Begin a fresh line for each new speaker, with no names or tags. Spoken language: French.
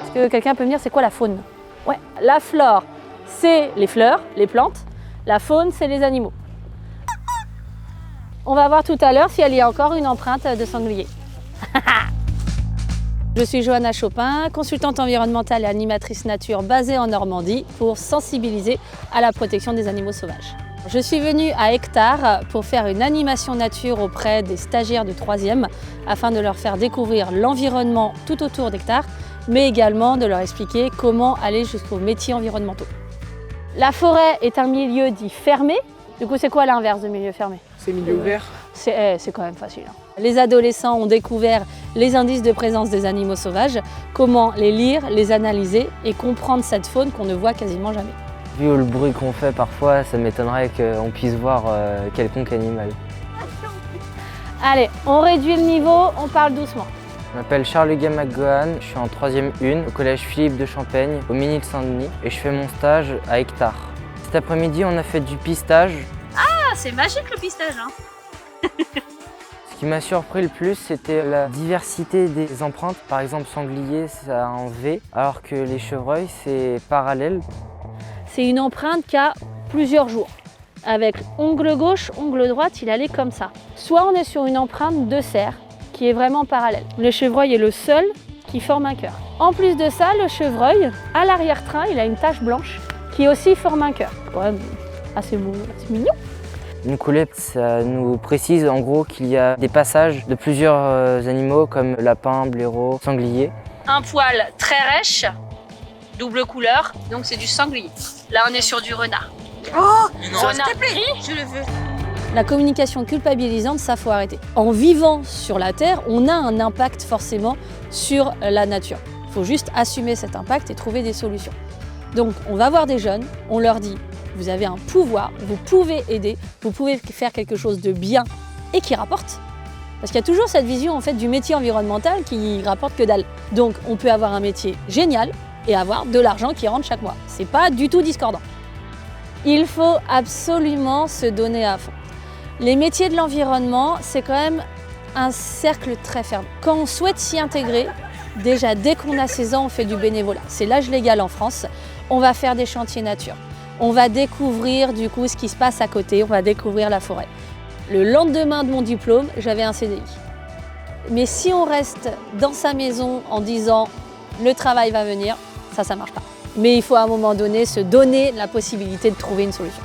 Est-ce que quelqu'un peut me dire c'est quoi la faune? Ouais, la flore, c'est les fleurs, les plantes. La faune, c'est les animaux. On va voir tout à l'heure si elle y a encore une empreinte de sanglier. Je suis Johanna Chopin, consultante environnementale et animatrice nature basée en Normandie pour sensibiliser à la protection des animaux sauvages. Je suis venue à Hectare pour faire une animation nature auprès des stagiaires de 3e afin de leur faire découvrir l'environnement tout autour d'Hectare, mais également de leur expliquer comment aller jusqu'aux métiers environnementaux. La forêt est un milieu dit fermé. Du coup, c'est quoi l'inverse de milieu fermé?
C'est milieu ouvert.
C'est quand même facile. Les adolescents ont découvert les indices de présence des animaux sauvages, comment les lire, les analyser et comprendre cette faune qu'on ne voit quasiment jamais.
Vu le bruit qu'on fait parfois, ça m'étonnerait qu'on puisse voir quelconque animal.
Allez, on réduit le niveau, on parle doucement.
Je m'appelle Charles-Hugues McGohan, je suis en 3e 1 au collège Philippe de Champaigne, au Ménil-Saint-Denis, et je fais mon stage à Hectare. Cet après-midi, on a fait du pistage.
Ah, c'est magique le pistage, hein.
Ce qui m'a surpris le plus, c'était la diversité des empreintes. Par exemple, sanglier, ça a un V, alors que les chevreuils, c'est parallèle.
C'est une empreinte qui a plusieurs jours. Avec ongle gauche, ongle droite, il allait comme ça. Soit on est sur une empreinte de cerf, qui est vraiment parallèle. Le chevreuil est le seul qui forme un cœur. En plus de ça, le chevreuil, à l'arrière-train, il a une tache blanche qui aussi forme un cœur. Ouais, assez mignon.
Une coulée, ça nous précise en gros qu'il y a des passages de plusieurs animaux comme lapin, blaireau, sanglier.
Un poil très rêche, double couleur, donc c'est du sanglier. Là, on est sur du renard.
Oh,
Renard gris,
je le veux.
La communication culpabilisante, ça faut arrêter. En vivant sur la Terre, on a un impact forcément sur la nature. Il faut juste assumer cet impact et trouver des solutions. Donc on va voir des jeunes, on leur dit vous avez un pouvoir, vous pouvez aider, vous pouvez faire quelque chose de bien et qui rapporte. Parce qu'il y a toujours cette vision en fait du métier environnemental qui rapporte que dalle. Donc on peut avoir un métier génial et avoir de l'argent qui rentre chaque mois. C'est pas du tout discordant. Il faut absolument se donner à fond. Les métiers de l'environnement, c'est quand même un cercle très ferme. Quand on souhaite s'y intégrer, déjà dès qu'on a 16 ans, on fait du bénévolat. C'est l'âge légal en France. On va faire des chantiers nature. On va découvrir du coup ce qui se passe à côté, on va découvrir la forêt. Le lendemain de mon diplôme, j'avais un CDI. Mais si on reste dans sa maison en disant le travail va venir, ça marche pas. Mais il faut à un moment donné se donner la possibilité de trouver une solution.